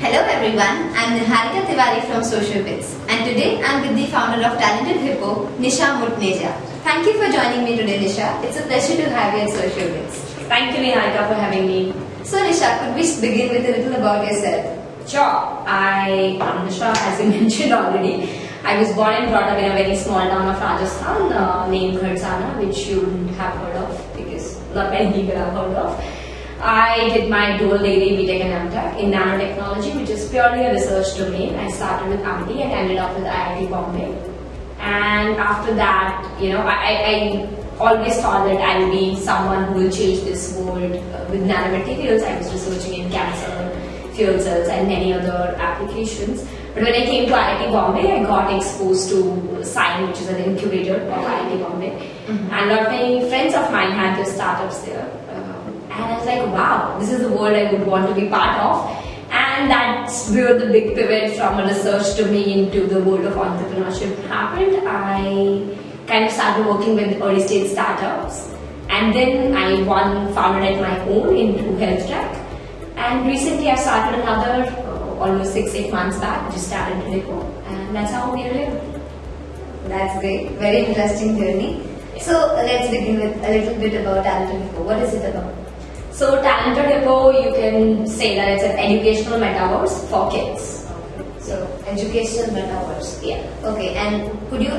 Hello everyone, I'm Nisha from Social Bits, and today I'm with the founder of Talented Hippo, Nisha Mutneja. Thank you for joining me today, Nisha. It's a pleasure to have you at Social Bits. Thank you, Niharika, for having me. So Nisha, could we begin with a little about yourself? Sure. I am Nisha, as you mentioned already. I was born and brought up in a very small town of Rajasthan named Kharsana, which you wouldn't have heard of because not many people have heard of. I did my dual degree BTech and MTech in nanotechnology, which is purely a research domain. I started with amidst and ended up with IIT Bombay. And after that, I always thought that I will be someone who will change this world with nanomaterials. I was researching in cancer, fuel cells, and many other applications. But when I came to IIT Bombay, I got exposed to SINE, which is an incubator of IIT Bombay. Mm-hmm. And a lot of my friends of mine had their startups there. And I was like, wow, this is the world I would want to be part of. And that's where the big pivot from a research domain to the world of entrepreneurship happened. I kind of started working with early stage startups. And then I founded at my own into health tech. And recently I started another almost 6-8 months back, just started Hippo. And that's how we are here. That's great. Very interesting journey. So let's begin with a little bit about Talented Hippo. What is it about? So Talented Hippo, you can say that it's an educational metaverse for kids. So educational metaverse. Yeah. Okay. And could you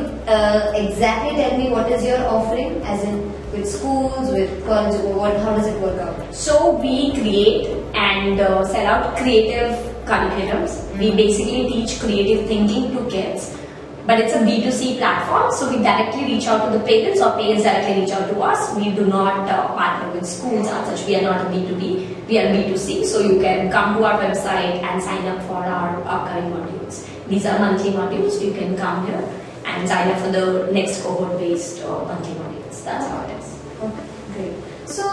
exactly tell me what is your offering, as in with schools, with colleges, how does it work out? So we create and sell out creative curriculums. We basically teach creative thinking to kids. But it's a B2C platform, so we directly reach out to the parents or parents directly reach out to us. We do not partner with schools as such. We are not a B2B, we are B2C. So you can come to our website and sign up for our upcoming modules. These are monthly modules. You can come here and sign up for the next cohort-based monthly modules. That's how it is. Okay, great. So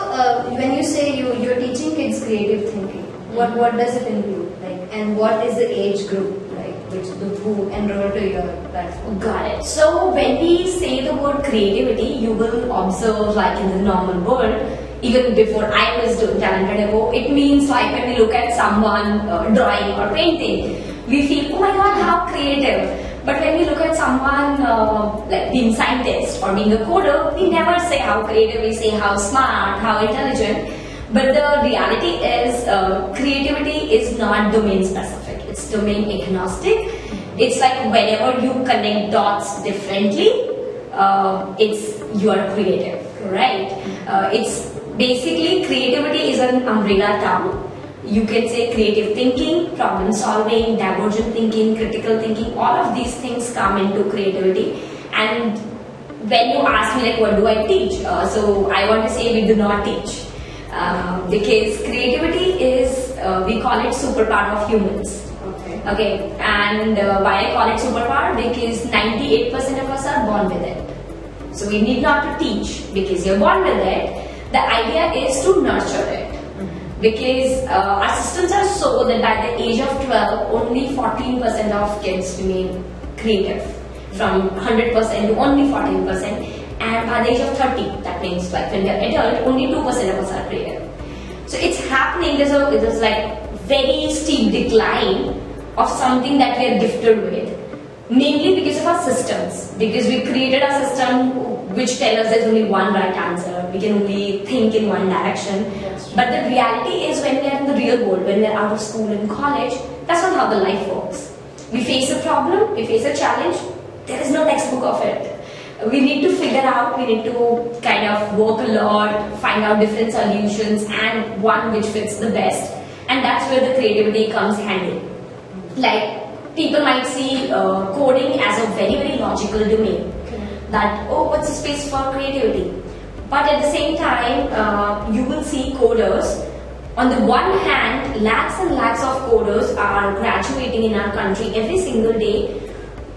when you say you're teaching kids creative thinking, what does it include? And what is the age group? Who enroll to your platform? Got it. So when we say the word creativity, you will observe like in the normal world, even before I was doing Talented Hippo, it means like when we look at someone drawing or painting, we feel, oh my god, how creative. But when we look at someone like being scientist or being a coder, we never say how creative, we say how smart, how intelligent. But the reality is creativity is not domain specific. It's domain agnostic. It's like whenever you connect dots differently, you are creative, right? It's basically creativity is an umbrella term. You can say creative thinking, problem solving, divergent thinking, critical thinking. All of these things come into creativity. And when you ask me like what do I teach? So I want to say we do not teach. Because creativity is, we call it superpower of humans. Okay, and why I call it superpower? Because 98% of us are born with it. So we need not to teach because you're born with it. The idea is to nurture it. Because our systems are so that by the age of 12, only 14% of kids remain creative. From 100% to only 14%. And by the age of 30, that means like when we're adult, only 2% of us are creative. So it's happening, there's like very steep decline of something that we are gifted with, mainly because of our systems. Because we created a system which tells us there's only one right answer, we can only think in one direction. But the reality is when we are in the real world, when we are out of school and college, that's not how the life works. We face a problem, we face a challenge, there is no textbook of it. We need to figure out, we need to kind of work a lot, find out different solutions and one which fits the best. And that's where the creativity comes handy. Like people might see coding as a very, very logical domain. That, oh, what's the space for creativity? But at the same time, you will see coders. On the one hand, lakhs and lakhs of coders are graduating in our country every single day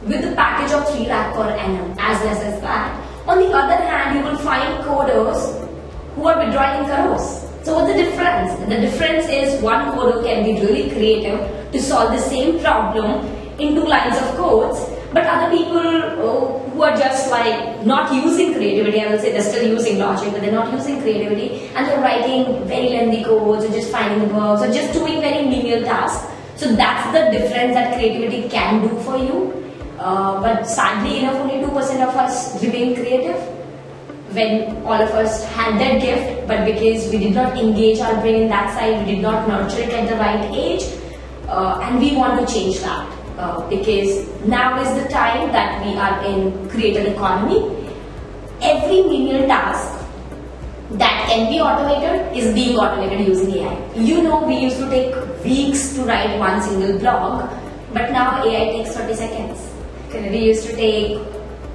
with a package of 3 lakh per annum, as less as that. On the other hand, you will find coders who are withdrawing crores. So what's the difference? The difference is one coder can be really creative to solve the same problem in 2 lines of codes, but other people who are just like not using creativity, I will say they're still using logic, but they're not using creativity and they're writing very lengthy codes or just finding the bugs or just doing very menial tasks. So that's the difference that creativity can do for you. But sadly enough, only 2% of us remain creative when all of us had that gift, but because we did not engage our brain in that side, we did not nurture it at the right age, and we want to change that. Because now is the time that we are in creative economy. Every menial task that can be automated is being automated using AI. We used to take weeks to write one single blog, but now AI takes 30 seconds. We used to take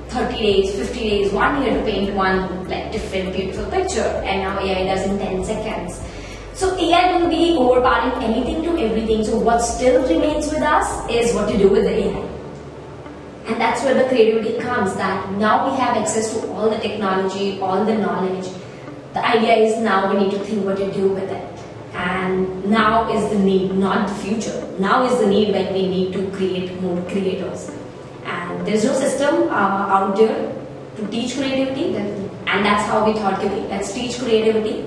30 days, 50 days, 1 year to paint one different beautiful picture, and now AI does in 10 seconds. So AI will be overpowering anything to everything. So what still remains with us is what to do with the AI. And that's where the creativity comes, that now we have access to all the technology, all the knowledge. The idea is now we need to think what to do with it. And now is the need, not the future. Now is the need when we need to create more creators. And there's no system out there to teach creativity. And that's how we thought, okay, let's teach creativity.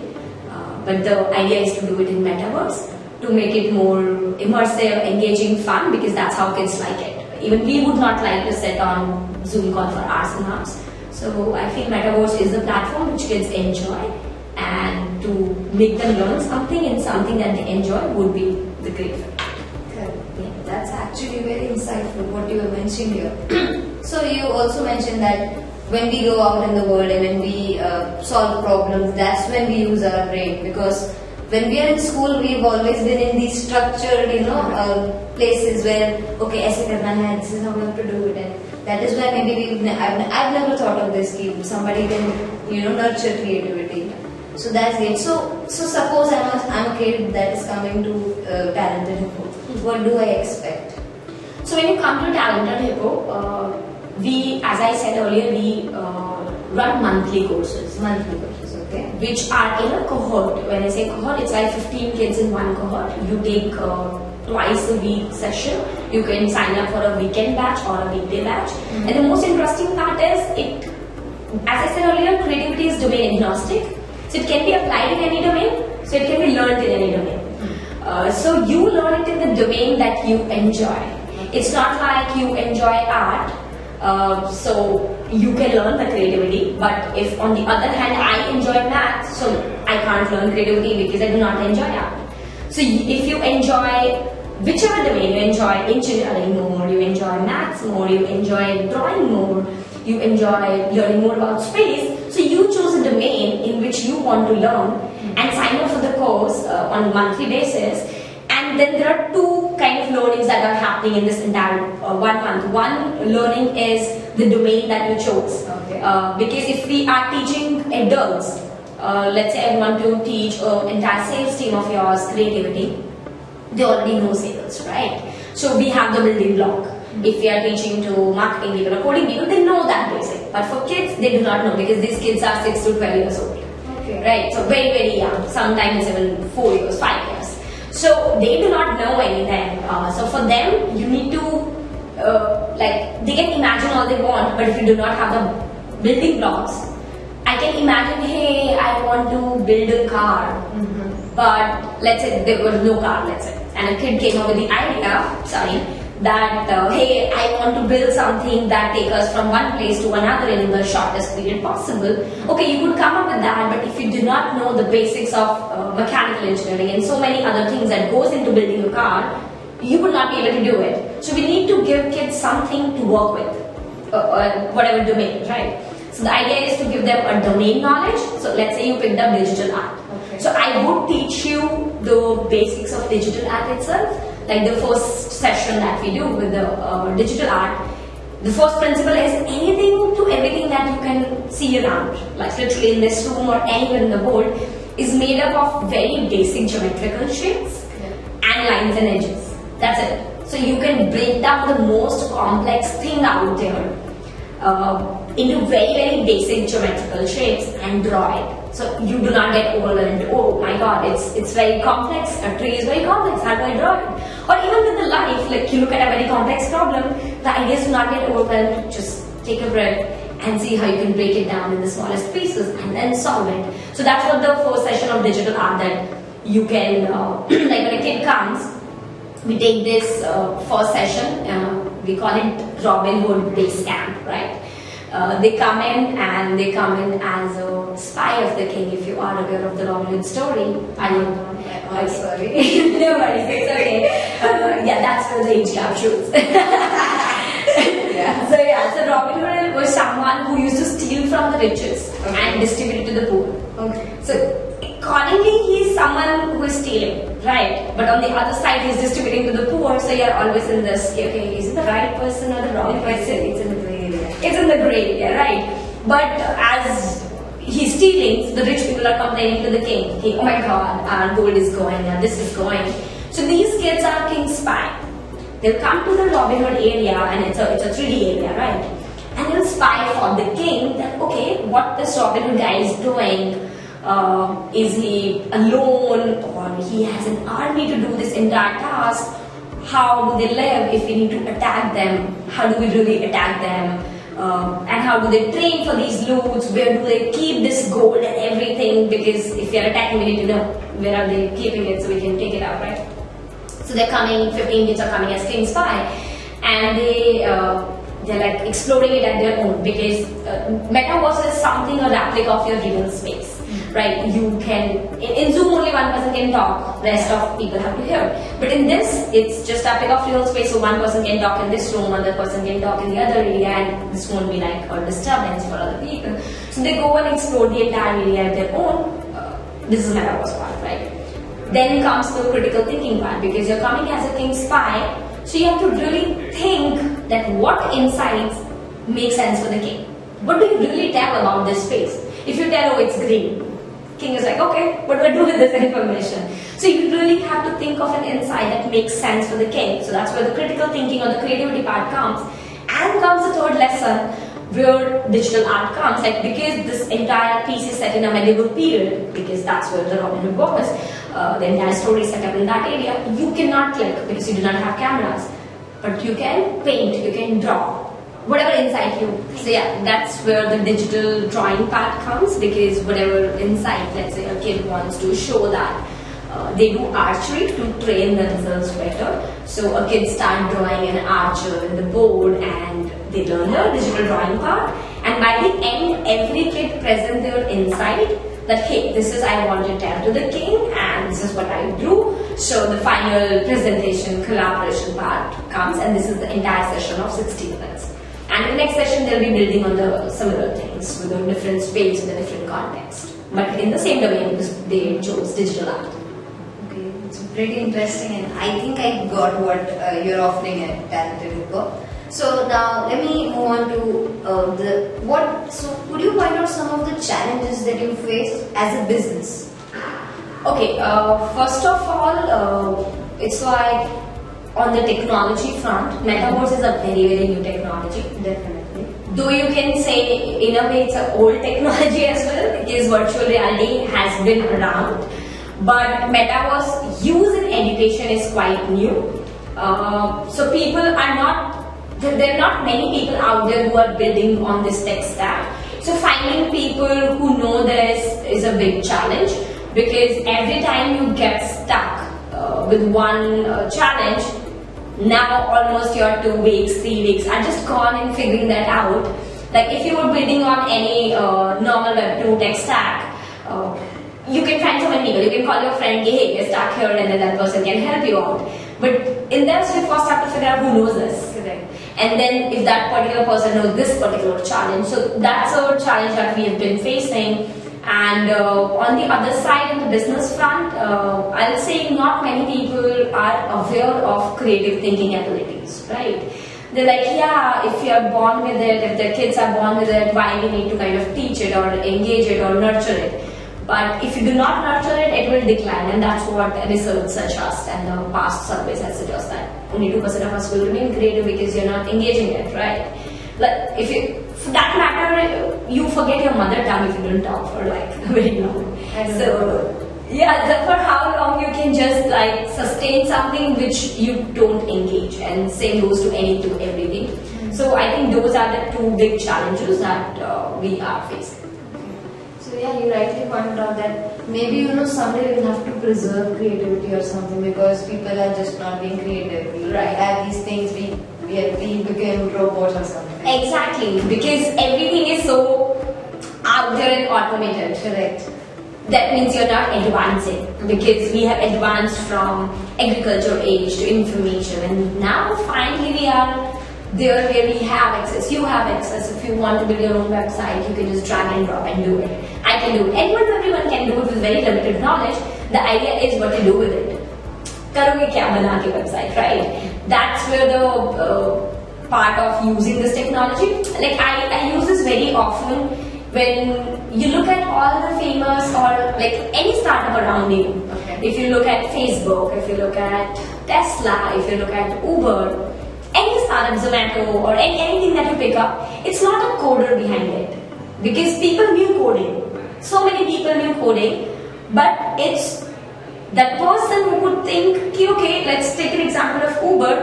But the idea is to do it in Metaverse, to make it more immersive, engaging, fun, because that's how kids like it. Even we would not like to sit on Zoom call for hours and hours. So I feel Metaverse is the platform which kids enjoy, and to make them learn something and something that they enjoy would be the great fit. Yeah, that's actually very insightful what you have mentioned here. So you also mentioned that when we go out in the world and when we solve problems, that's when we use our brain, because when we are in school, we've always been in these structured, places where, okay, aise karna hai, this is how we have to do it, and that is why maybe I've never thought of this, कि somebody can, nurture creativity. So that's it. So suppose I'm a kid that is coming to Talented Hippo. What do I expect? So when you come to Talented Hippo, we, as I said earlier, we run monthly courses. Okay. Which are in a cohort. When I say cohort, it's like 15 kids in one cohort. You take twice a week session. You can sign up for a weekend batch or a weekday batch. Mm-hmm. And the most interesting part is, as I said earlier, creativity is domain agnostic. So it can be applied in any domain. So it can be learned in any domain. Mm-hmm. So you learn it in the domain that you enjoy. It's not like you enjoy art. So you can learn the creativity, but if on the other hand I enjoy math, so I can't learn creativity because I do not enjoy art. So if you enjoy whichever domain, you enjoy engineering more, you enjoy maths more, you enjoy drawing more, you enjoy learning more about space, so you choose a domain in which you want to learn and sign up for the course on a monthly basis. And then there are two kind of learnings that are happening in this entire 1 month. One learning is the domain that you chose. Okay. Because if we are teaching adults, let's say I want to teach an entire sales team of yours creativity, they already know sales, right? So we have the building block. If we are teaching to marketing people or coding people, they know that basic. But for kids, they do not know, because these kids are 6 to 12 years old. Okay. Right? So very, very young. Sometimes even 4 years, 5 years. So they do not know anything. So for them, you need to, they can imagine all they want, but if you do not have the building blocks, I can imagine, hey, I want to build a car. Mm-hmm. But let's say there was no car, let's say. And a kid came up with the idea, that, hey, I want to build something that takes us from one place to another in the shortest period possible. Okay, you could come up with that, but if you do not know the basics of mechanical engineering and so many other things that goes into building a car, you would not be able to do it. So we need to give kids something to work with, whatever domain, right? So the idea is to give them a domain knowledge. So let's say you picked up digital art. Okay. So I would teach you the basics of digital art itself. Like the first session that we do with the digital art, the first principle is anything to everything that you can see around, like literally in this room or anywhere in the world, is made up of very basic geometrical shapes and lines and edges. That's it. So you can break down the most complex thing out there into very, very basic geometrical shapes and draw it. So you do not get overwhelmed. Oh my God, it's very complex. A tree is very complex. How do I draw it? Or even with the life, like you look at a very complex problem, the idea is to not get overwhelmed. Just take a breath and see how you can break it down in the smallest pieces and then solve it. So that's what the first session of digital art that you can, like when a kid comes, we take this first session, we call it Robin Hood Base Camp, right? They come in as a spy of the king. If you are aware of the Robin Hood story, I'm sorry. No worries, it's okay. Yeah, that's where the age gap shows. So Robin Hood was someone who used to steal from the riches and distribute it to the poor. Okay. So accordingly, he is someone who is stealing, right? But on the other side, he is distributing to the poor. So you are always in this, okay, is it the right person or the wrong person? It's in the gray area. It's in the gray area, right? But as he's stealing, the rich people are complaining to the king. Hey, oh my God, our gold is going, and this is going. So these kids are king's spy. They'll come to the Robin Hood area, and it's a 3D area, right? And they'll spy for the king that, okay, what this Robin Hood guy is doing. Is he alone, or he has an army to do this entire task? How do they live? If we need to attack them, how do we really attack them? And how do they train for these loots? Where do they keep this gold and everything? Because if we are attacking, we need to know where are they keeping it so we can take it out, right? So they're coming, 15 kids are coming as king spy, and they're like exploring it at their own, because Metaverse is something a replica of your real space, right? You can, in Zoom only one person can talk, rest of people have to hear. But in this, it's just replica of real space, so one person can talk in this room, other person can talk in the other area, and this won't be like a disturbance for other people. So they go and explore the entire area at their own. This is Metaverse part, right? Then comes the critical thinking part, because you're coming as a king spy, so you have to really think that what insights make sense for the king. What do you really tell about this space? If you tell, oh, it's green, king is like, okay, what do I do with this information? So you really have to think of an insight that makes sense for the king. So that's where the critical thinking or the creativity part comes. And comes the third lesson, where digital art comes. Like, because this entire piece is set in a medieval period, because that's where the Robin Hood was, the entire story is set up in that area, you cannot click because you do not have cameras. But you can paint, you can draw, whatever insight you. So yeah, that's where the digital drawing part comes, because whatever insight, let's say a kid wants to show that they do archery to train themselves better. So a kid start drawing an archer in the board, and they learn the digital drawing part. And by the end, every kid present their insight that, hey, this is I want to tell to the king, and this is what I do. So the final presentation, collaboration part comes, and this is the entire session of 60 minutes. And in the next session, they'll be building on the similar things with a different space, with a different context. But in the same domain, they chose digital art. Okay, it's pretty interesting, and I think I got what you're offering at talentedHippo. So now let me move on to So could you point out some of the challenges that you faced as a business? Okay, first of all, it's like on the technology front, Metaverse is a very, very new technology. Definitely. Though you can say, in a way, it's an old technology as well, because virtual reality has been around. But Metaverse use in education is quite new. So people are not, there are not many people out there who are building on this tech stack. So finding people who know this is a big challenge, because every time you get stuck with one challenge, now almost your 2 weeks, 3 weeks are just gone in figuring that out. Like if you were building on any normal Web2 tech stack, you can find so many people. You can call your friend, hey, you're stuck here, and then that person can help you out. But in this, you first have to figure out who knows this. Correct. And then if that particular person knows this particular challenge, so that's a challenge that we have been facing. And on the other side, on the business front, I'll say not many people are aware of creative thinking abilities, right? They're like, yeah, if you are born with it, if the kids are born with it, why we need to kind of teach it or engage it or nurture it? But if you do not nurture it, it will decline, and that's what research suggests, and the past surveys have suggested that only 2% of us will remain creative because you're not engaging it, right? Like if you, for that matter, you forget your mother tongue if you don't talk for like very long. So yeah, for how long you can just like sustain something which you don't engage, and same goes to everything. So I think those are the two big challenges that we are facing. So yeah, you rightly pointed out that maybe someday we'll have to preserve creativity or something because people are just not being creative. We Right. have these things, we became robots or something. Exactly, because everything is so out there and automated. Correct. That means you're not advancing, because we have advanced from agriculture age to information, and now finally we are there where we have access. You have access. If you want to build your own website, you can just drag and drop and do it. I can do it. Everyone can do it with very limited knowledge. The idea is what to do with it. करोगे क्या बना के website, right? That's where the part of using this technology. Like I use this very often when you look at all the famous or like any startup around you. Okay. If you look at Facebook, if you look at Tesla, if you look at Uber, any startup, Zomato, or anything that you pick up, it's not a coder behind it. Because people knew coding. So many people knew coding, but it's that person who would think, okay, let's take an example of Uber.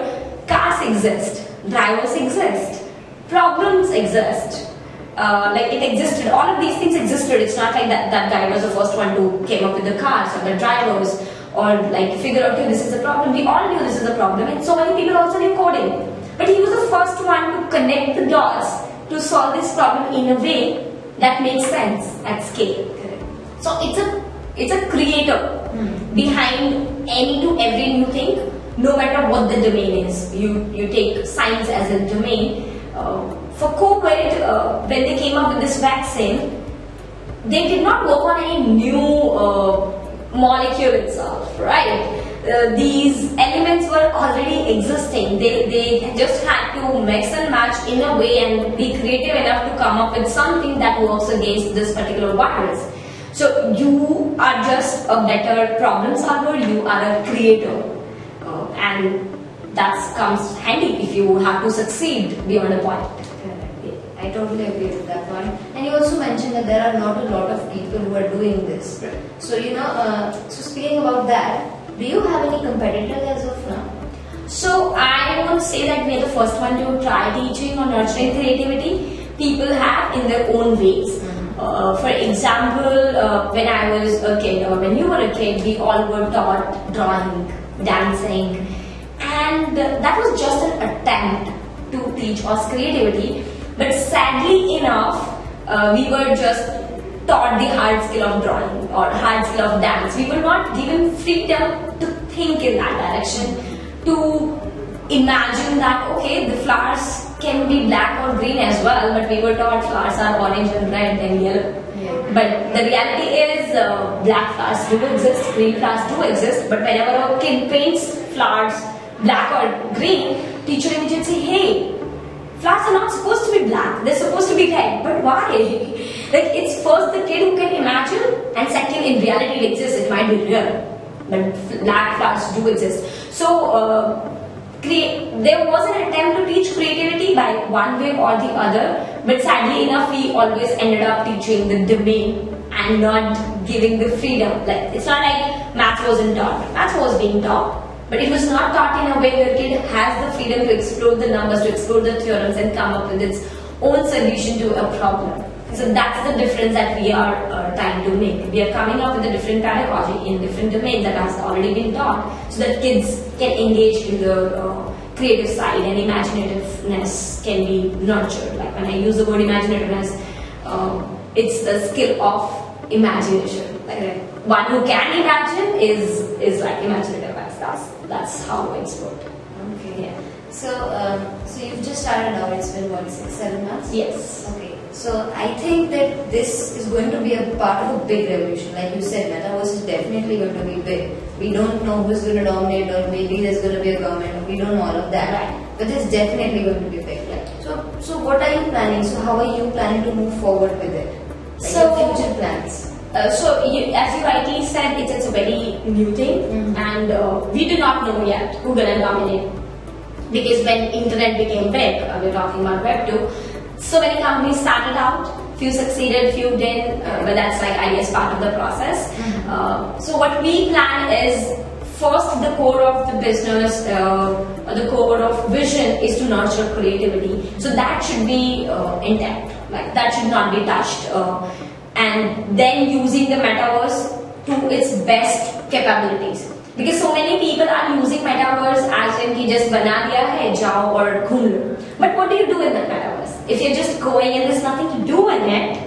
Cars exist, drivers exist, problems exist. Like it existed, all of these things existed. It's not like that guy was the first one to came up with the cars or the drivers or like figure out, okay, this is the problem. We all knew this is the problem, and so many people also knew coding. But he was the first one to connect the dots to solve this problem in a way that makes sense at scale. So it's a creator behind any to every new thing, no matter what the domain is. You take science as a domain. For COVID, when they came up with this vaccine, they did not work on any new molecule itself, right? These elements were already existing. They just had to mix and match in a way and be creative enough to come up with something that works against this particular virus. So you are just a better problem solver, you are a creator. And that comes handy if you have to succeed beyond a point. I totally agree with that one. And you also mentioned that there are not a lot of people who are doing this. Right. So so speaking about that, do you have any competitors as of now? So I won't say that we are the first one to try teaching or nurturing creativity. People have in their own ways. For example, when I was a kid or when you were a kid, we all were taught drawing, dancing, and that was just an attempt to teach us creativity. But sadly enough, we were just taught the hard skill of drawing or hard skill of dance. We were not given freedom to think in that direction, to imagine that, okay, the flowers can be black or green as well, but we were taught flowers are orange and red and yellow. Yeah. But the reality is black flowers do exist, green flowers do exist, but whenever a kid paints flowers black or green, teacher immediately say, hey, flowers are not supposed to be black, they're supposed to be red. But why? Like, it's first the kid who can imagine, and second, in reality it exists, it might be real. But black flowers do exist. So, there was an attempt to teach creativity by one way or the other, but sadly enough, we always ended up teaching the domain and not giving the freedom. Like, it's not like maths wasn't taught. Maths was being taught. But it was not taught in a way where kid has the freedom to explore the numbers, to explore the theorems and come up with its own solution to a problem. So that's the difference that we are trying to make. We are coming up with a different pedagogy in different domains that has already been taught so that kids can engage in the creative side and imaginativeness can be nurtured. Like when I use the word imaginativeness, it's the skill of imagination. Like one who can imagine is like imaginative. That's how it's worked. Okay. Yeah. So you've just started now. It's been what, 6-7 months? Yes. Okay. So I think that this is going to be a part of a big revolution. Like you said, Metaverse is definitely going to be big. We don't know who's going to dominate, or maybe there's going to be a government. We don't know all of that. Right. But it's definitely going to be big. So what are you planning? So how are you planning to move forward with it? Like your future plans? As you rightly said, it's a very new thing, and we do not know yet who's gonna dominate. Because when internet became big, we're talking about Web 2, so many companies started out, few succeeded, few didn't, but that's like I guess part of the process. So what we plan is, first the core of the business, the core of vision is to nurture creativity. So that should be intact, like that should not be touched. and then using the metaverse to its best capabilities. Because so many people are using metaverse as in कि just बना दिया है जाओ और घूम लो. But what do you do in that metaverse? If you're just going and there's nothing to do in it,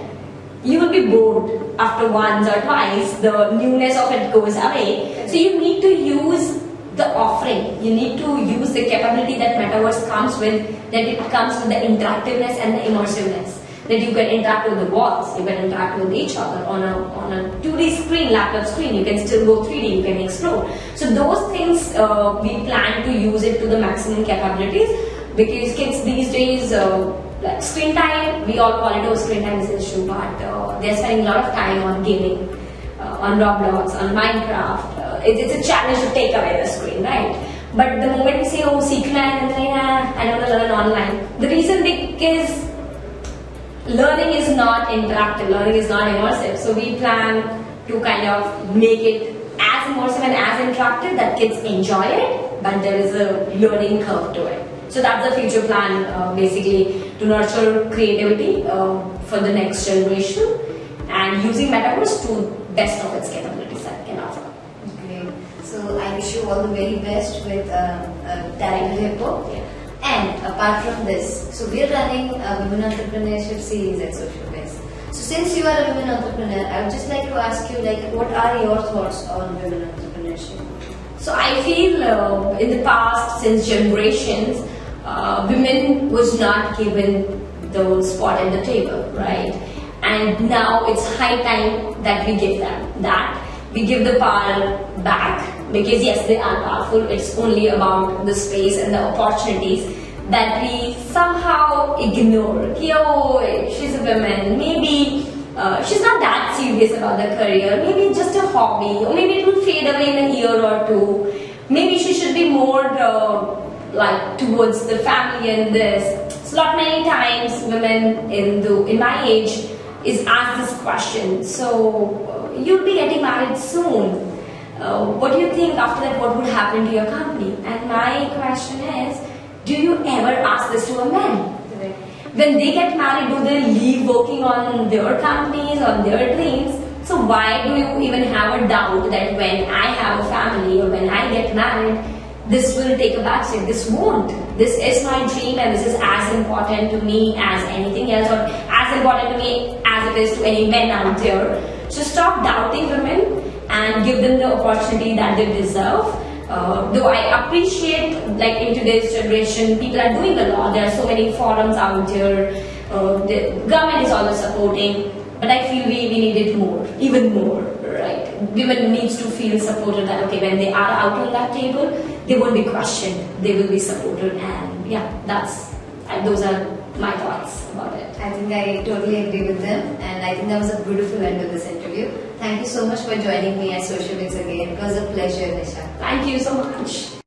you will be bored after once or twice. The newness of it goes away. So you need to use the offering. You need to use the capability that metaverse comes with. That it comes with the interactiveness and the immersiveness. That you can interact with the walls, you can interact with each other on a 2D screen, laptop screen. You can still go 3D. You can explore. So those things we plan to use it to the maximum capabilities, because kids these days. Like screen time, we all call it screen time is an issue, but they're spending a lot of time on gaming, on Roblox, on Minecraft. It's a challenge to take away the screen, right? But the moment we say, oh, seekhna hai, I want to learn online. The reason because learning is not interactive, learning is not immersive. So we plan to kind of make it as immersive and as interactive that kids enjoy it, but there is a learning curve to it. So that's the future plan, basically, to nurture creativity for the next generation and using Metaverse to best of its capabilities that it can offer. Great. So I wish you all the very best with Talented Hippo. Yeah. And apart from this, so we are running a Women Entrepreneurship series at Social Biz. So since you are a women entrepreneur, I would just like to ask you, like, what are your thoughts on women entrepreneurship? So I feel in the past, since generations, women was not given the spot at the table, right? And now it's high time that we give them that. We give the power back, because yes, they are powerful. It's only about the space and the opportunities that we somehow ignore. Oh, she's a woman. Maybe she's not that serious about the career. Maybe it's just a hobby, or maybe it will fade away in a year or two. Maybe she should be more like towards the family and this. So not many times women in my age is asked this question. So you'll be getting married soon. What do you think after that? What would happen to your company? And my question is, do you ever ask this to a man? Correct. When they get married, do they leave working on their companies, on their dreams? So why do you even have a doubt that when I have a family or when I get married, this will take a backseat? This won't. This is my dream, and this is as important to me as anything else, or as important to me as it is to any men out there. So stop doubting women and give them the opportunity that they deserve. Though I appreciate, like in today's generation, people are doing a lot. There are so many forums out there. The government is always supporting, but I feel we need it more, even more, right? Women needs to feel supported that, okay, when they are out on that table, they won't be questioned. They will be supported, and yeah, those are my thoughts about it. I think I totally agree with them, and I think that was a beautiful end to this interview. Thank you so much for joining me at Social Biz again. It was a pleasure, Nisha. Thank you so much.